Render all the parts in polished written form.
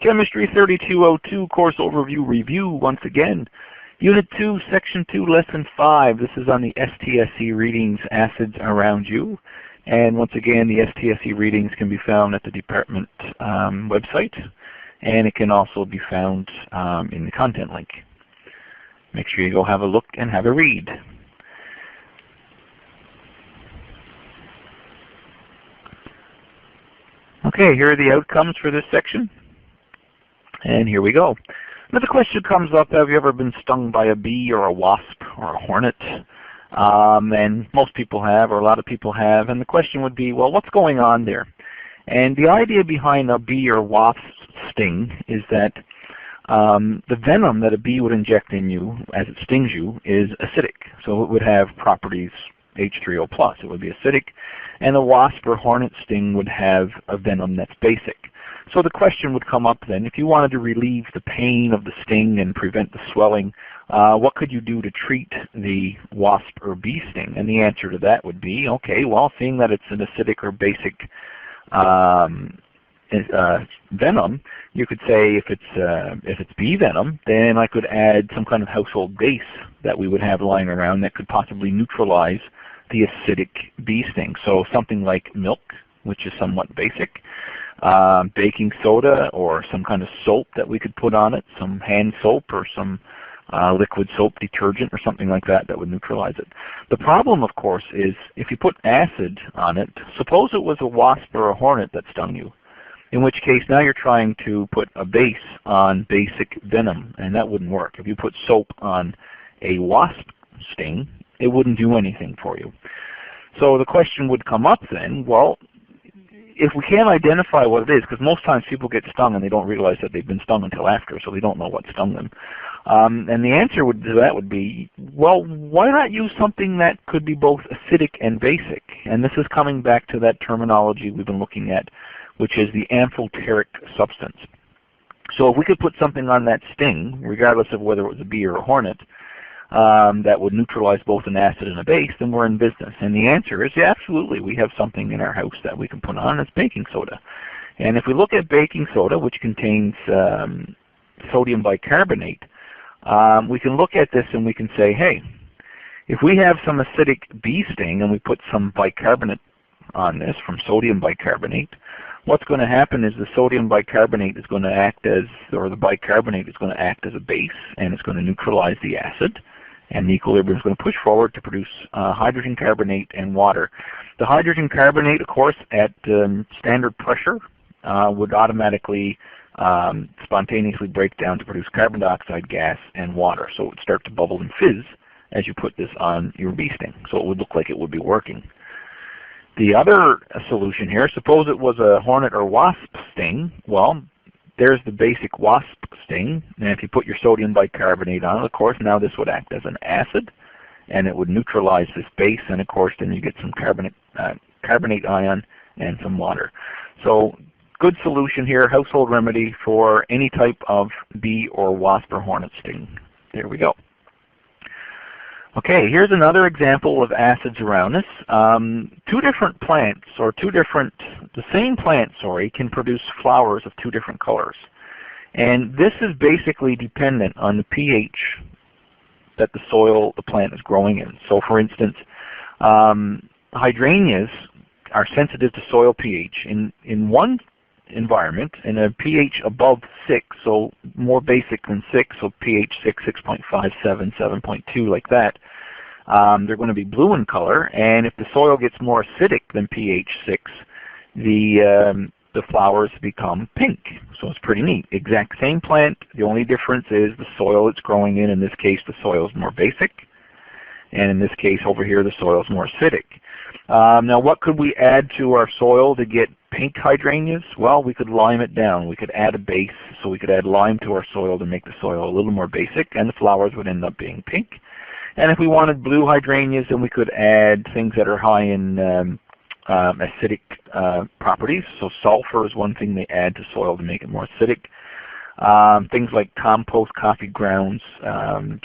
Chemistry 3202 course overview review once again. Unit 2, Section 2, Lesson 5. This is on the STSE readings, acids around you. And once again, the STSE readings can be found at the department website, and it can also be found in the content link. Make sure you go have a look and have a read. Okay, here are the outcomes for this section. And here we go. Now the question comes up, have you ever been stung by a bee or a wasp or a hornet? And most people have, or a lot of people have. And the question would be, well, what's going on there? And the idea behind a bee or wasp sting is that the venom that a bee would inject in you as it stings you is acidic. So it would have properties H3O+. It would be acidic. And the wasp or hornet sting would have a venom that's basic. So the question would come up then, if you wanted to relieve the pain of the sting and prevent the swelling, what could you do to treat the wasp or bee sting? And the answer to that would be, okay, well, seeing that it's an acidic or basic venom, you could say if it's bee venom, then I could add some kind of household base that we would have lying around that could possibly neutralize the acidic bee sting. So something like milk, which is somewhat basic, baking soda or some kind of soap that we could put on it, some hand soap or some liquid soap detergent or something like that that would neutralize it. The problem, of course, is if you put acid on it, suppose it was a wasp or a hornet that stung you, in which case now you're trying to put a base on basic venom, and that wouldn't work. If you put soap on a wasp sting, it wouldn't do anything for you. So the question would come up then, well, if we can't identify what it is, because most times people get stung and they don't realize that they've been stung until after, so they don't know what stung them. And the answer to that would be, well, why not use something that could be both acidic and basic? And this is coming back to that terminology we've been looking at, which is the amphoteric substance. So if we could put something on that sting, regardless of whether it was a bee or a hornet, that would neutralize both an acid and a base, then we're in business. And the answer is, yeah, absolutely, we have something in our house that we can put on. It's baking soda. And if we look at baking soda, which contains sodium bicarbonate, we can look at this and we can say, hey, if we have some acidic bee sting and we put some bicarbonate on this from sodium bicarbonate, what's going to happen is the sodium bicarbonate is going to act as, or the bicarbonate is going to act as a base, and it's going to neutralize the acid. And the equilibrium is going to push forward to produce hydrogen carbonate and water. The hydrogen carbonate, of course, at standard pressure would automatically spontaneously break down to produce carbon dioxide gas and water. So it would start to bubble and fizz as you put this on your bee sting. So it would look like it would be working. The other solution here, suppose it was a hornet or wasp sting. Well, there's the basic wasp sting, and if you put your sodium bicarbonate on it, of course, now this would act as an acid, and it would neutralize this base, and of course, then you get some carbonate ion and some water. So, good solution here, household remedy for any type of bee or wasp or hornet sting. There we go. Okay, here's another example of acids around us. The same plant, can produce flowers of two different colors. And this is basically dependent on the pH that the soil the plant is growing in. So for instance, hydrangeas are sensitive to soil pH. In one environment, in a pH above 6, so more basic than 6, so pH 6, 6.57, 7.2, like that, they're going to be blue in color. And if the soil gets more acidic than pH 6, the flowers become pink. So it's pretty neat. Exact same plant. The only difference is the soil it's growing in. In this case, the soil is more basic. And in this case over here, the soil is more acidic. Now what could we add to our soil to get pink hydrangeas? Well, we could lime it down. We could add a base. So we could add lime to our soil to make the soil a little more basic, and the flowers would end up being pink. And if we wanted blue hydrangeas, then we could add things that are high in acidic properties. So sulfur is one thing they add to soil to make it more acidic. Things like compost, coffee grounds.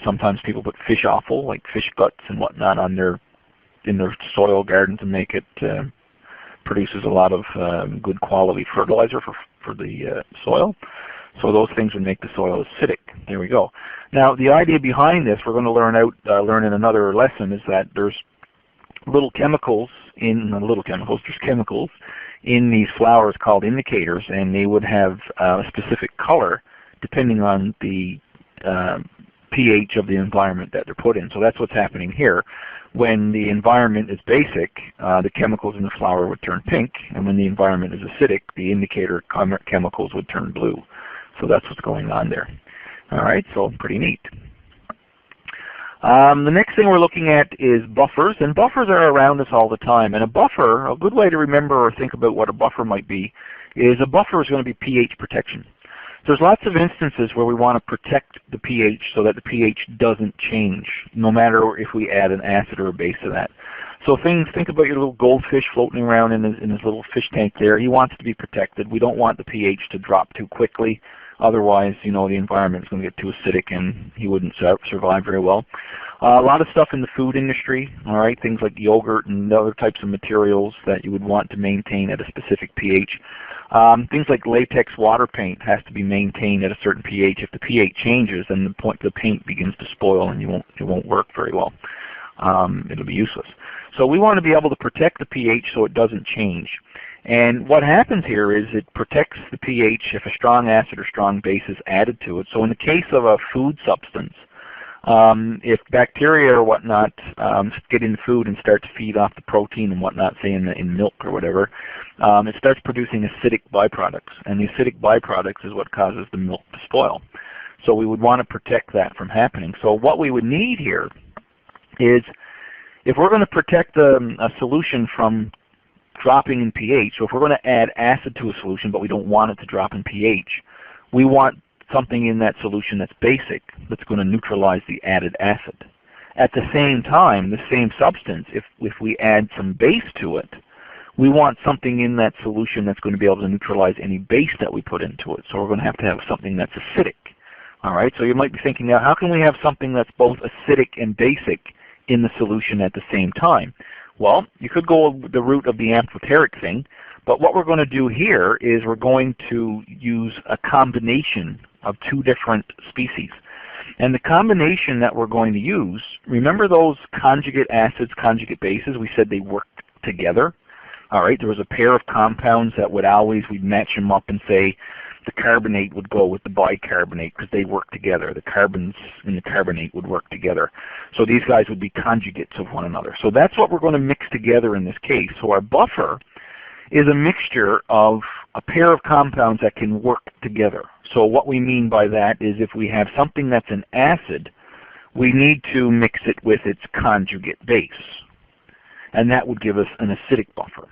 Sometimes people put fish offal, like fish guts and whatnot, on in their soil garden to make it produces a lot of good quality fertilizer for the soil. So those things would make the soil acidic. There we go. Now the idea behind this, we're going to learn in another lesson, is that there's chemicals in these flowers called indicators, and they would have a specific color depending on the pH of the environment that they're put in. So that's what's happening here. When the environment is basic, the chemicals in the flower would turn pink, and when the environment is acidic, the indicator chemicals would turn blue. So that's what's going on there. All right, so pretty neat. The next thing we're looking at is buffers, and buffers are around us all the time. And a buffer, a good way to remember or think about what a buffer might be, is a buffer is going to be pH protection. There's lots of instances where we want to protect the pH so that the pH doesn't change, no matter if we add an acid or a base to that. So think about your little goldfish floating around in his little fish tank there. He wants to be protected. We don't want the pH to drop too quickly. Otherwise, the environment is going to get too acidic and he wouldn't survive very well. A lot of stuff in the food industry, all right, things like yogurt and other types of materials that you would want to maintain at a specific pH. Things like latex water paint has to be maintained at a certain pH. If the pH changes, then the paint begins to spoil and it won't work very well. It'll be useless. So we want to be able to protect the pH so it doesn't change. And what happens here is it protects the pH if a strong acid or strong base is added to it. So in the case of a food substance, if bacteria or whatnot get in food and start to feed off the protein and whatnot, say in milk or whatever, it starts producing acidic byproducts. And the acidic byproducts is what causes the milk to spoil. So we would want to protect that from happening. So what we would need here is, if we're going to protect a solution from dropping in pH, so if we're going to add acid to a solution but we don't want it to drop in pH, we want something in that solution that's basic, that's going to neutralize the added acid. At the same time, the same substance, if we add some base to it, we want something in that solution that's going to be able to neutralize any base that we put into it. So we're going to have something that's acidic. All right, so you might be thinking now, how can we have something that's both acidic and basic in the solution at the same time? Well, you could go the route of the amphoteric thing, but what we're going to do here is we're going to use a combination of two different species. And the combination that we're going to use, remember those conjugate acids, conjugate bases? We said they worked together. All right, there was a pair of compounds that we'd match them up and say the carbonate would go with the bicarbonate because they work together. The carbons in the carbonate would work together. So these guys would be conjugates of one another. So that's what we're going to mix together in this case. So our buffer is a mixture of a pair of compounds that can work together. So what we mean by that is if we have something that's an acid, we need to mix it with its conjugate base. And that would give us an acidic buffer.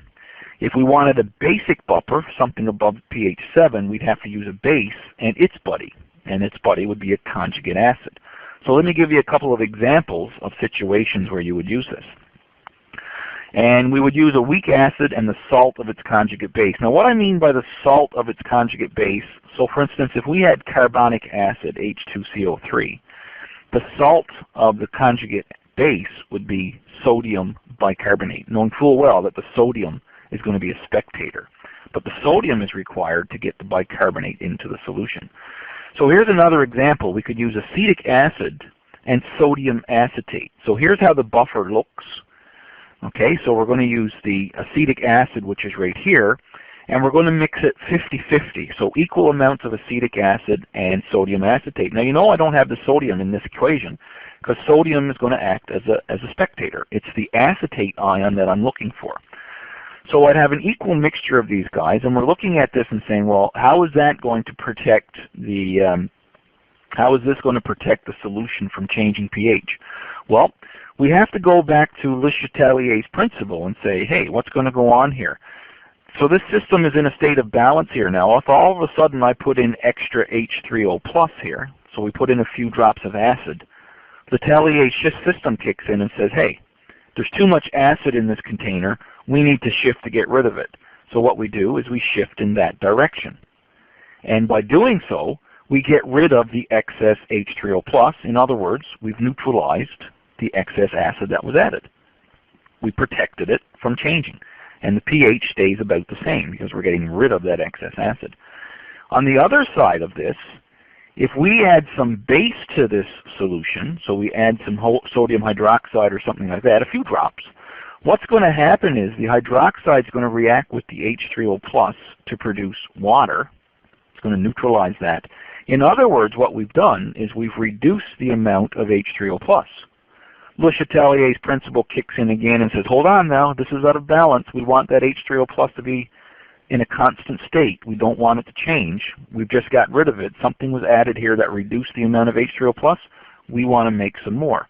If we wanted a basic buffer, something above pH 7, we'd have to use a base and its buddy would be a conjugate acid. So let me give you a couple of examples of situations where you would use this. And we would use a weak acid and the salt of its conjugate base. Now what I mean by the salt of its conjugate base, so for instance, if we had carbonic acid, H2CO3, the salt of the conjugate base would be sodium bicarbonate, knowing full well that the sodium is going to be a spectator. But the sodium is required to get the bicarbonate into the solution. So here's another example. We could use acetic acid and sodium acetate. So here's how the buffer looks. Okay, so we're going to use the acetic acid, which is right here, and we're going to mix it 50-50, so equal amounts of acetic acid and sodium acetate. Now you know I don't have the sodium in this equation because sodium is going to act as a spectator. It's the acetate ion that I'm looking for. So I'd have an equal mixture of these guys, and we're looking at this and saying, well, how is that going to protect the how is this going to protect the solution from changing pH? Well, we have to go back to Le Chatelier's principle and say, hey, what's going to go on here? So this system is in a state of balance here now. If all of a sudden I put in extra H3O plus here, so we put in a few drops of acid, the Letelier's system kicks in and says, hey, there's too much acid in this container. We need to shift to get rid of it. So what we do is we shift in that direction. And by doing so, we get rid of the excess H3O plus. In other words, we've neutralized the excess acid that was added. We protected it from changing. And the pH stays about the same because we're getting rid of that excess acid. On the other side of this, if we add some base to this solution, so we add some sodium hydroxide or something like that, a few drops, what's going to happen is the hydroxide is going to react with the H3O plus to produce water. It's going to neutralize that. In other words, what we've done is we've reduced the amount of H3O plus. Le Chatelier's principle kicks in again and says, hold on now, this is out of balance. We want that H3O plus to be in a constant state. We don't want it to change. We've just got rid of it. Something was added here that reduced the amount of H3O plus. We want to make some more.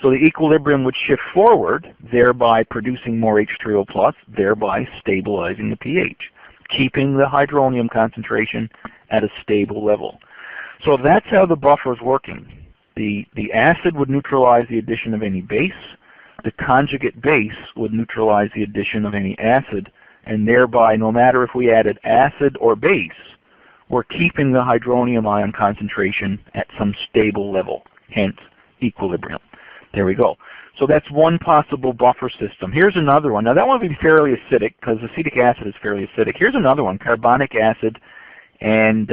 So the equilibrium would shift forward, thereby producing more H3O plus, thereby stabilizing the pH, keeping the hydronium concentration at a stable level. So that's how the buffer is working. The acid would neutralize the addition of any base. The conjugate base would neutralize the addition of any acid, and thereby, no matter if we added acid or base, we're keeping the hydronium ion concentration at some stable level, hence equilibrium. There we go. So that's one possible buffer system. Here's another one. Now that one would be fairly acidic because acetic acid is fairly acidic. Here's another one, carbonic acid and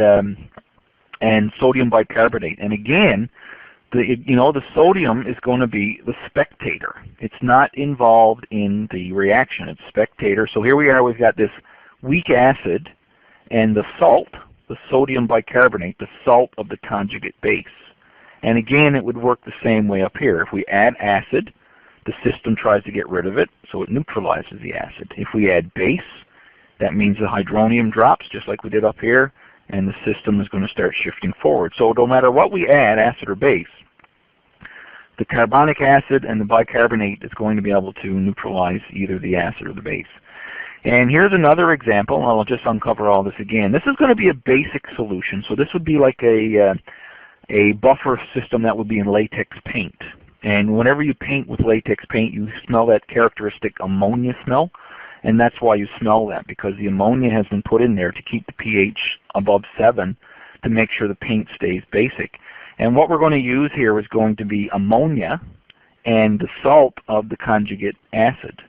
sodium bicarbonate. And again, the sodium is going to be the spectator. It's not involved in the reaction. It's spectator. So here we are. We've got this weak acid and the salt, the sodium bicarbonate, the salt of the conjugate base. And again, it would work the same way up here. If we add acid, the system tries to get rid of it, so it neutralizes the acid. If we add base, that means the hydronium drops, just like we did up here, and the system is going to start shifting forward. So no matter what we add, acid or base, the carbonic acid and the bicarbonate is going to be able to neutralize either the acid or the base. And here's another example, and I'll just uncover all this again. This is going to be a basic solution, so this would be like a buffer system that would be in latex paint. And whenever you paint with latex paint, you smell that characteristic ammonia smell. And that's why you smell that, because the ammonia has been put in there to keep the pH above 7 to make sure the paint stays basic. And what we're going to use here is going to be ammonia and the salt of the conjugate acid.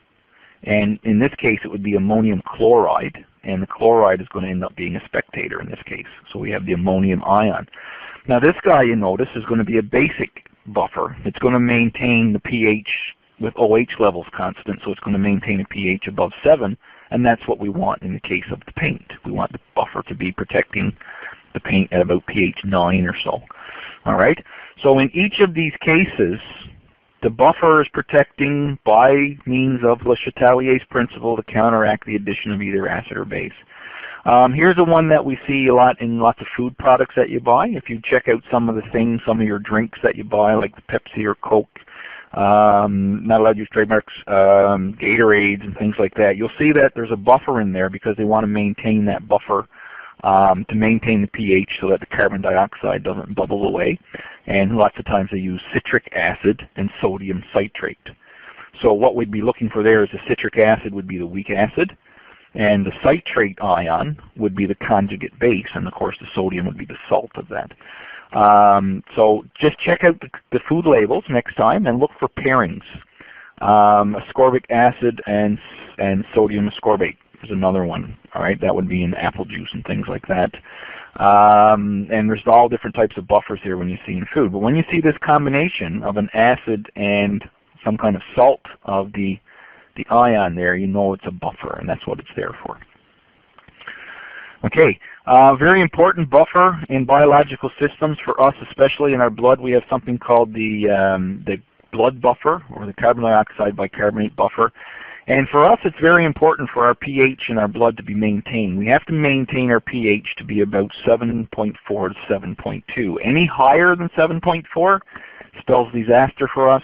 And in this case, it would be ammonium chloride. And the chloride is going to end up being a spectator in this case. So we have the ammonium ion. Now this guy, you notice, is going to be a basic buffer. It's going to maintain the pH with OH levels constant, so it's going to maintain a pH above 7, and that's what we want in the case of the paint. We want the buffer to be protecting the paint at about pH 9 or so. All right? So in each of these cases, the buffer is protecting by means of Le Chatelier's principle to counteract the addition of either acid or base. Here's the one that we see a lot in lots of food products that you buy. If you check out some of the things, some of your drinks that you buy, like the Pepsi or Coke, not allowed to use trademarks, Gatorades and things like that, you'll see that there's a buffer in there because they want to maintain that buffer to maintain the pH so that the carbon dioxide doesn't bubble away. And lots of times they use citric acid and sodium citrate. So what we'd be looking for there is the citric acid would be the weak acid, and the citrate ion would be the conjugate base, and of course the sodium would be the salt of that. So just check out the food labels next time and look for pairings. Ascorbic acid and sodium ascorbate is another one. All right, that would be in apple juice and things like that. And there's all different types of buffers here when you see in food. But when you see this combination of an acid and some kind of salt of the ion there, you know it's a buffer, and that's what it's there for. Okay, very important buffer in biological systems for us, especially in our blood. We have something called the blood buffer, or the carbon dioxide bicarbonate buffer. And for us, it's very important for our pH in our blood to be maintained. We have to maintain our pH to be about 7.4 to 7.2. Any higher than 7.4 spells disaster for us.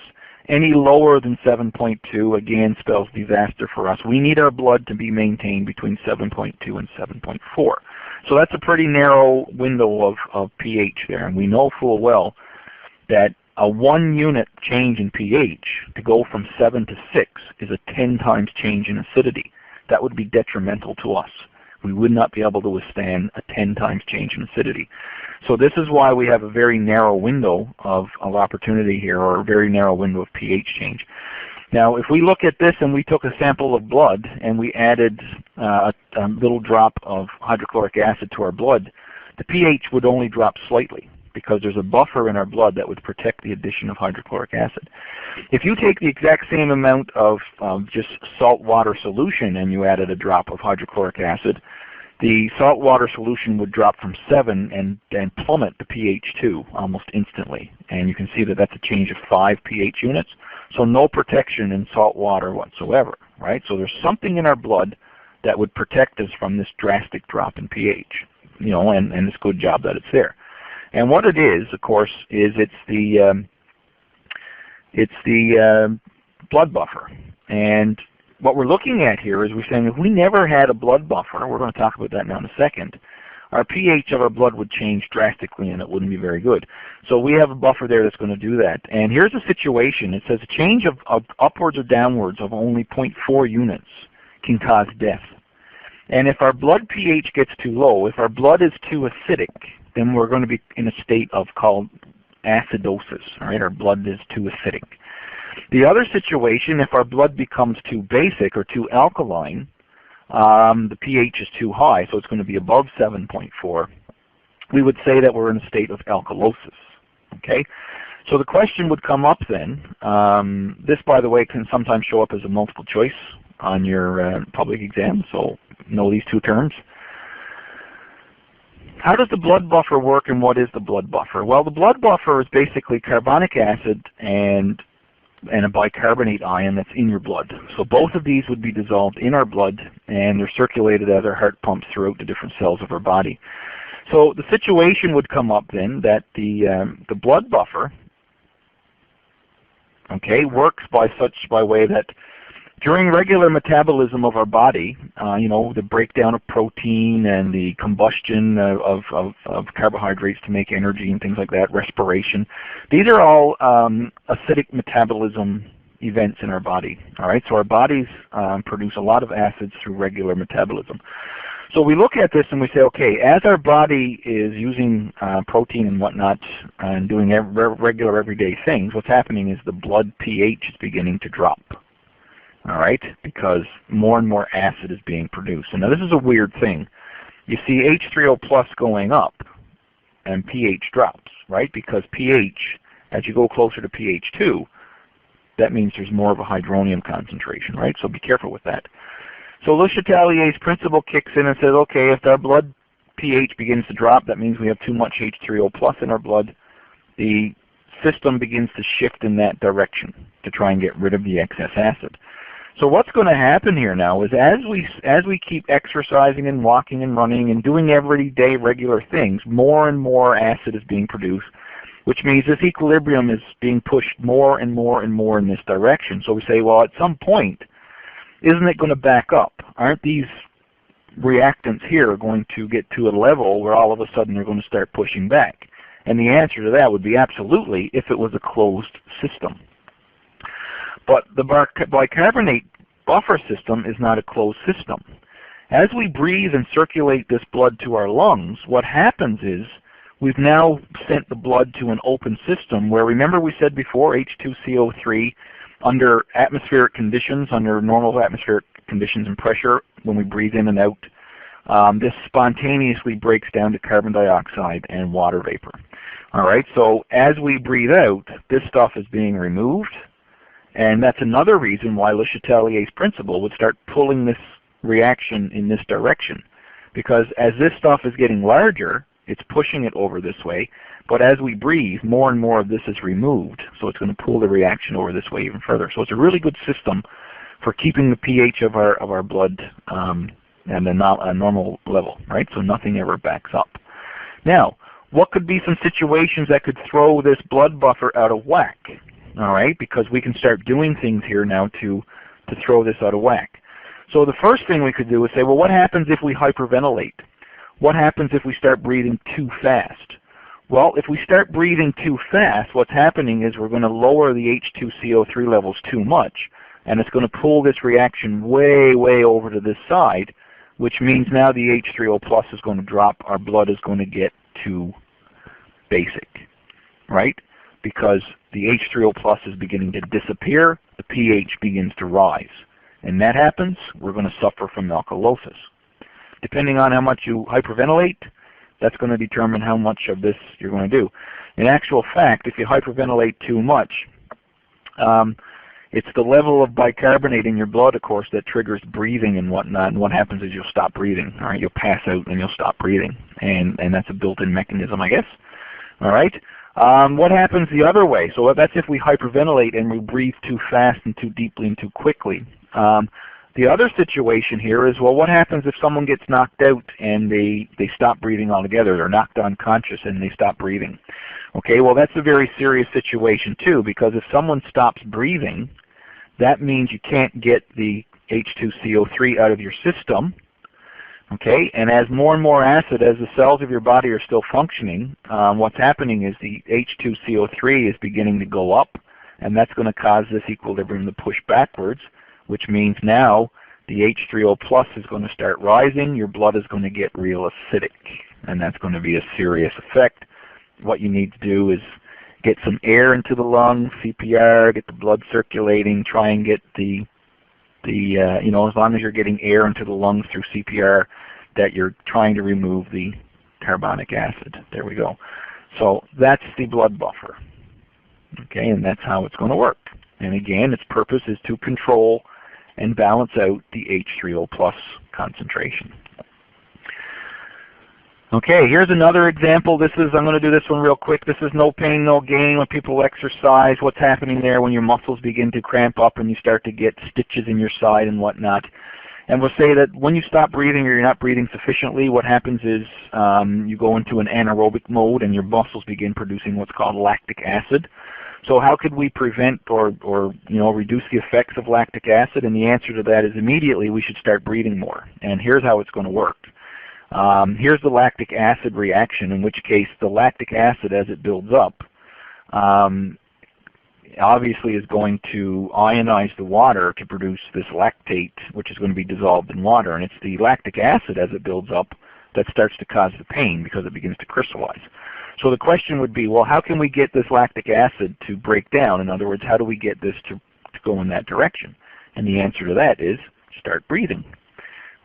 Any lower than 7.2, again, spells disaster for us. We need our blood to be maintained between 7.2 and 7.4. So that's a pretty narrow window of pH there. And we know full well that a 1 unit change in pH to go from 7 to 6 is a 10 times change in acidity. That would be detrimental to us. We would not be able to withstand a 10 times change in acidity. So this is why we have a very narrow window of opportunity here, or a very narrow window of pH change. Now, if we look at this and we took a sample of blood and we added a little drop of hydrochloric acid to our blood, the pH would only drop slightly because there's a buffer in our blood that would protect the addition of hydrochloric acid. If you take the exact same amount of just salt water solution and you added a drop of hydrochloric acid, the salt water solution would drop from 7 and plummet to pH 2 almost instantly. And you can see that that's a change of 5 pH units. So no protection in salt water whatsoever, right? So there's something in our blood that would protect us from this drastic drop in pH, you know, and it's a good job that it's there. And what it is, of course, is it's the blood buffer. And what we're looking at here is we're saying if we never had a blood buffer, we're going to talk about that now in a second, our pH of our blood would change drastically and it wouldn't be very good. So we have a buffer there that's going to do that. And here's a situation. It says a change of upwards or downwards of only 0.4 units can cause death. And if our blood pH gets too low, if our blood is too acidic, then we're going to be in a state of called acidosis. All right, our blood is too acidic. The other situation, if our blood becomes too basic or too alkaline, the pH is too high, so it's going to be above 7.4, we would say that we're in a state of alkalosis. Okay, so the question would come up then. This, by the way, can sometimes show up as a multiple choice on your public exam, so know these two terms. How does the blood buffer work, and what is the blood buffer? Well, the blood buffer is basically carbonic acid and a bicarbonate ion that's in your blood. So both of these would be dissolved in our blood, and they're circulated as our heart pumps throughout the different cells of our body. So the situation would come up then that the blood buffer, okay, works by way that during regular metabolism of our body, you know, the breakdown of protein and the combustion of carbohydrates to make energy and things like that, respiration, these are all acidic metabolism events in our body. All right, so our bodies produce a lot of acids through regular metabolism. So we look at this and we say, okay, as our body is using protein and whatnot and doing regular everyday things, what's happening is the blood pH is beginning to drop. All right, because more and more acid is being produced. And now this is a weird thing. You see H3O plus going up and pH drops, right? Because pH, as you go closer to pH 2, that means there's more of a hydronium concentration, right? So be careful with that. So Le Chatelier's principle kicks in and says, okay, if our blood pH begins to drop, that means we have too much H3O plus in our blood. The system begins to shift in that direction to try and get rid of the excess acid. So what's going to happen here now is as we keep exercising and walking and running and doing everyday regular things, more and more acid is being produced, which means this equilibrium is being pushed more and more and more in this direction. So we say, well, at some point, isn't it going to back up? Aren't these reactants here going to get to a level where all of a sudden they're going to start pushing back? And the answer to that would be absolutely if it was a closed system. But the bicarbonate buffer system is not a closed system. As we breathe and circulate this blood to our lungs, what happens is we've now sent the blood to an open system where, remember we said before, H2CO3, under atmospheric conditions, under normal atmospheric conditions and pressure, when we breathe in and out, this spontaneously breaks down to carbon dioxide and water vapor. All right, so as we breathe out, this stuff is being removed. And that's another reason why Le Chatelier's principle would start pulling this reaction in this direction. Because as this stuff is getting larger, it's pushing it over this way. But as we breathe, more and more of this is removed. So it's going to pull the reaction over this way even further. So it's a really good system for keeping the pH of our blood at a normal level, right? So nothing ever backs up. Now, what could be some situations that could throw this blood buffer out of whack? All right, because we can start doing things here now to throw this out of whack. So the first thing we could do is say, well, what happens if we hyperventilate? What happens if we start breathing too fast? Well, if we start breathing too fast, what's happening is we're going to lower the H2CO3 levels too much, and it's going to pull this reaction way, way over to this side, which means now the H3O plus is going to drop. Our blood is going to get too basic, right? Because the H3O plus is beginning to disappear, the pH begins to rise. And that happens, we're going to suffer from alkalosis. Depending on how much you hyperventilate, That's going to determine how much of this you're going to do. In actual fact, if you hyperventilate too much, it's the level of bicarbonate in your blood, of course, that triggers breathing and whatnot. And what happens is you'll stop breathing. All right, you'll pass out and you'll stop breathing, and that's a built-in mechanism, I guess. All right. What happens the other way? So that's if we hyperventilate and we breathe too fast and too deeply and too quickly. The other situation here is, well, what happens if someone gets knocked out and they stop breathing altogether? They're knocked unconscious and they stop breathing. Okay, well, that's a very serious situation too, because if someone stops breathing, that means you can't get the H2CO3 out of your system. Okay, and as more and more acid, as the cells of your body are still functioning, what's happening is the H2CO3 is beginning to go up, and that's going to cause this equilibrium to push backwards, which means now the H3O plus is going to start rising, your blood is going to get real acidic, and that's going to be a serious effect. What you need to do is get some air into the lungs, CPR, get the blood circulating, try and get the you know, as long as you're getting air into the lungs through CPR, that you're trying to remove the carbonic acid. There we go. So that's the blood buffer. Okay, and that's how it's going to work. And again, its purpose is to control and balance out the H3O plus concentration. Okay, here's another example. I'm going to do this one real quick. This is no pain, no gain. When people exercise, what's happening there when your muscles begin to cramp up and you start to get stitches in your side and whatnot. And we'll say that when you stop breathing or you're not breathing sufficiently, what happens is you go into an anaerobic mode and your muscles begin producing what's called lactic acid. So how could we prevent or reduce the effects of lactic acid? And the answer to that is immediately we should start breathing more. And here's how it's going to work. Here's the lactic acid reaction, in which case the lactic acid, as it builds up, obviously is going to ionize the water to produce this lactate, which is going to be dissolved in water. And it's the lactic acid, as it builds up, that starts to cause the pain because it begins to crystallize. So the question would be, well, how can we get this lactic acid to break down? In other words, how do we get this to go in that direction? And the answer to that is start breathing,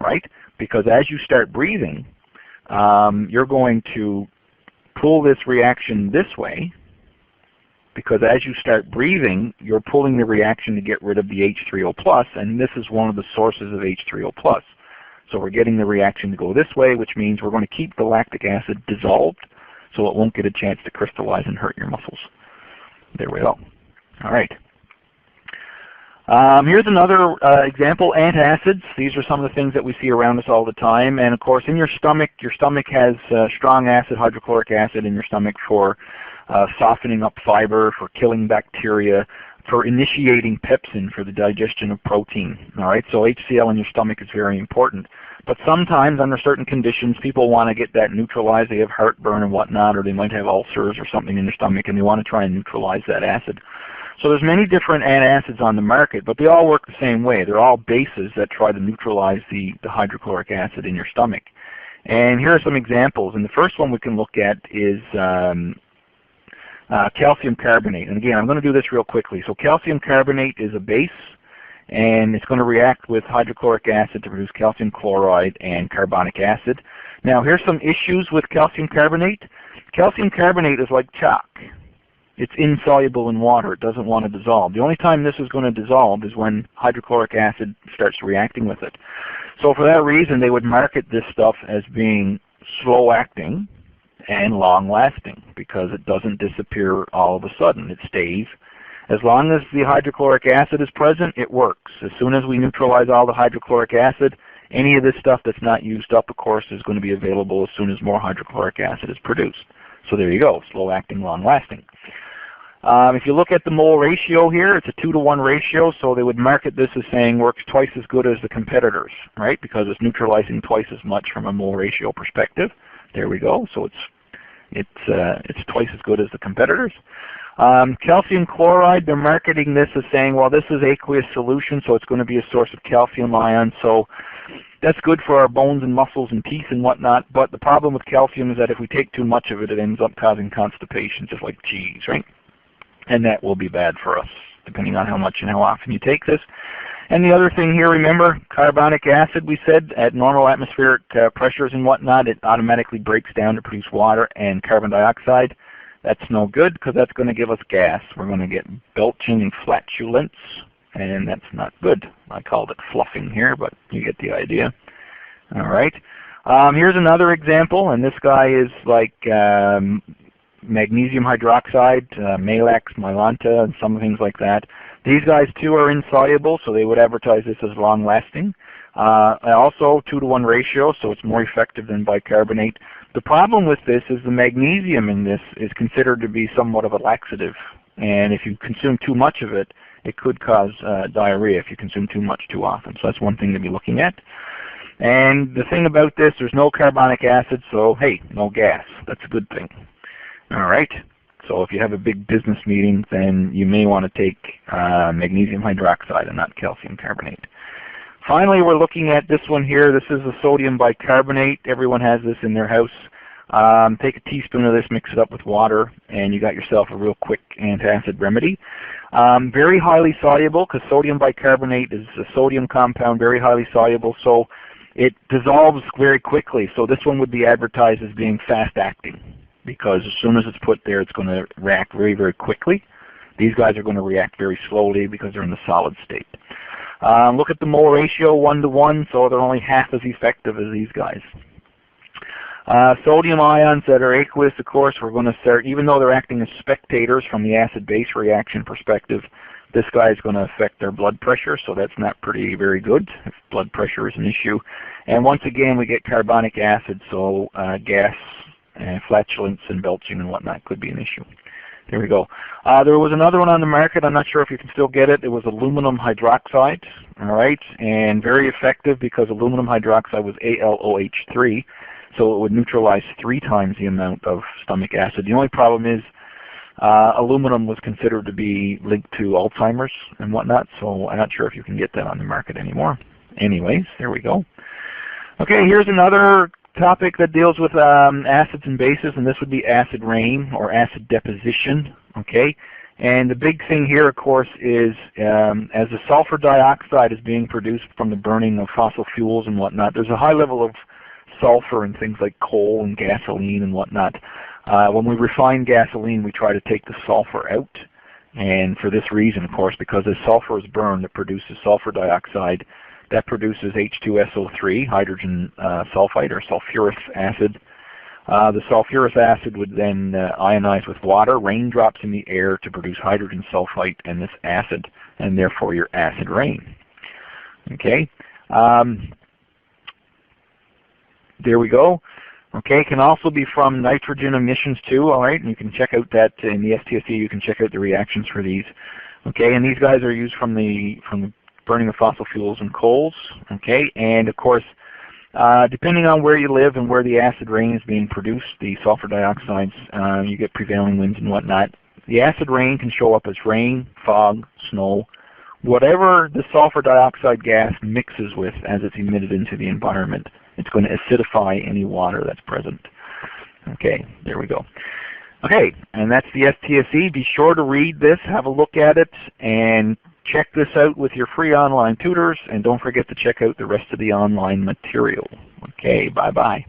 right? Because as you start breathing, you're going to pull this reaction this way, because as you start breathing, you're pulling the reaction to get rid of the H3O plus, and this is one of the sources of H3O plus. So we're getting the reaction to go this way, which means we're going to keep the lactic acid dissolved, so it won't get a chance to crystallize and hurt your muscles. There we go. All right. Here's another example, antacids. These are some of the things that we see around us all the time. And of course, in your stomach has strong acid, hydrochloric acid in your stomach for softening up fiber, for killing bacteria, for initiating pepsin for the digestion of protein. All right, so HCl in your stomach is very important. But sometimes, under certain conditions, people want to get that neutralized. They have heartburn and whatnot, or they might have ulcers or something in their stomach, and they want to try and neutralize that acid. So there's many different antacids on the market, but they all work the same way. They're all bases that try to neutralize the hydrochloric acid in your stomach. And here are some examples. And the first one we can look at is calcium carbonate. And again, I'm going to do this real quickly. So calcium carbonate is a base, and it's going to react with hydrochloric acid to produce calcium chloride and carbonic acid. Now, here's some issues with calcium carbonate. Calcium carbonate is like chalk. It's insoluble in water. It doesn't want to dissolve. The only time this is going to dissolve is when hydrochloric acid starts reacting with it. So for that reason, they would market this stuff as being slow-acting and long-lasting, because it doesn't disappear all of a sudden. It stays. As long as the hydrochloric acid is present, it works. As soon as we neutralize all the hydrochloric acid, any of this stuff that's not used up, of course, is going to be available as soon as more hydrochloric acid is produced. So there you go, slow-acting, long-lasting. If you look at the mole ratio here, it's a 2-to-1 ratio, so they would market this as saying works twice as good as the competitors, right? Because it's neutralizing twice as much from a mole ratio perspective. There we go. So it's twice as good as the competitors. Calcium chloride, they're marketing this as saying, well, this is aqueous solution, so it's going to be a source of calcium ions. So that's good for our bones and muscles and teeth and whatnot. But the problem with calcium is that if we take too much of it, it ends up causing constipation, just like cheese, right? And that will be bad for us, depending on how much and how often you take this. And the other thing here, remember, carbonic acid, we said, at normal atmospheric pressures and whatnot, it automatically breaks down to produce water and carbon dioxide. That's no good because that's going to give us gas. We're going to get belching and flatulence, and that's not good. I called it fluffing here, but you get the idea. All right. Here's another example, and this guy is like magnesium hydroxide, Malax, Mylanta, and some things like that. These guys too are insoluble, so they would advertise this as long-lasting. Also 2-to-1 ratio, so it's more effective than bicarbonate. The problem with this is the magnesium in this is considered to be somewhat of a laxative, and if you consume too much of it, it could cause diarrhea if you consume too much too often. So that's one thing to be looking at. And the thing about this, there's no carbonic acid, so hey, no gas. That's a good thing. All right. So if you have a big business meeting, then you may want to take magnesium hydroxide and not calcium carbonate. Finally, we're looking at this one here. This is the sodium bicarbonate. Everyone has this in their house. Take a teaspoon of this, mix it up with water, and you got yourself a real quick antacid remedy. Very highly soluble, because sodium bicarbonate is a sodium compound, very highly soluble, so it dissolves very quickly. So this one would be advertised as being fast-acting, because as soon as it's put there, it's going to react very, very quickly. These guys are going to react very slowly because they're in the solid state. Look at the mole ratio, 1-to-1, so they're only half as effective as these guys. Sodium ions that are aqueous, of course, we're going to start, even though they're acting as spectators from the acid-base reaction perspective, this guy is going to affect their blood pressure, so that's not very good if blood pressure is an issue. And once again, we get carbonic acid, so gas and flatulence and belching and whatnot could be an issue. There we go. There was another one on the market. I'm not sure if you can still get it. It was aluminum hydroxide, all right, and very effective because aluminum hydroxide was AlOH3, so it would neutralize 3 times the amount of stomach acid. The only problem is aluminum was considered to be linked to Alzheimer's and whatnot, so I'm not sure if you can get that on the market anymore. Anyways, there we go. Okay, here's another topic that deals with acids and bases, and this would be acid rain or acid deposition. Okay, and the big thing here, of course, is as the sulfur dioxide is being produced from the burning of fossil fuels and whatnot, there's a high level of sulfur in things like coal and gasoline and whatnot. When we refine gasoline, we try to take the sulfur out, and for this reason, of course, because as sulfur is burned, it produces sulfur dioxide. That produces H2SO3, hydrogen sulfide, or sulfuric acid. The sulfuric acid would then ionize with water, raindrops in the air to produce hydrogen sulfide and this acid, and therefore your acid rain. Okay, there we go. Okay, can also be from nitrogen emissions too, all right, and you can check out that in the STSE, you can check out the reactions for these. Okay, and these guys are used from the burning of fossil fuels and coals, okay, and of course, depending on where you live and where the acid rain is being produced, the sulfur dioxides, you get prevailing winds and whatnot. The acid rain can show up as rain, fog, snow, whatever the sulfur dioxide gas mixes with as it's emitted into the environment. It's going to acidify any water that's present. Okay, there we go. Okay, and that's the STSE. Be sure to read this, have a look at it, and check this out with your free online tutors, and don't forget to check out the rest of the online material. Okay, bye-bye.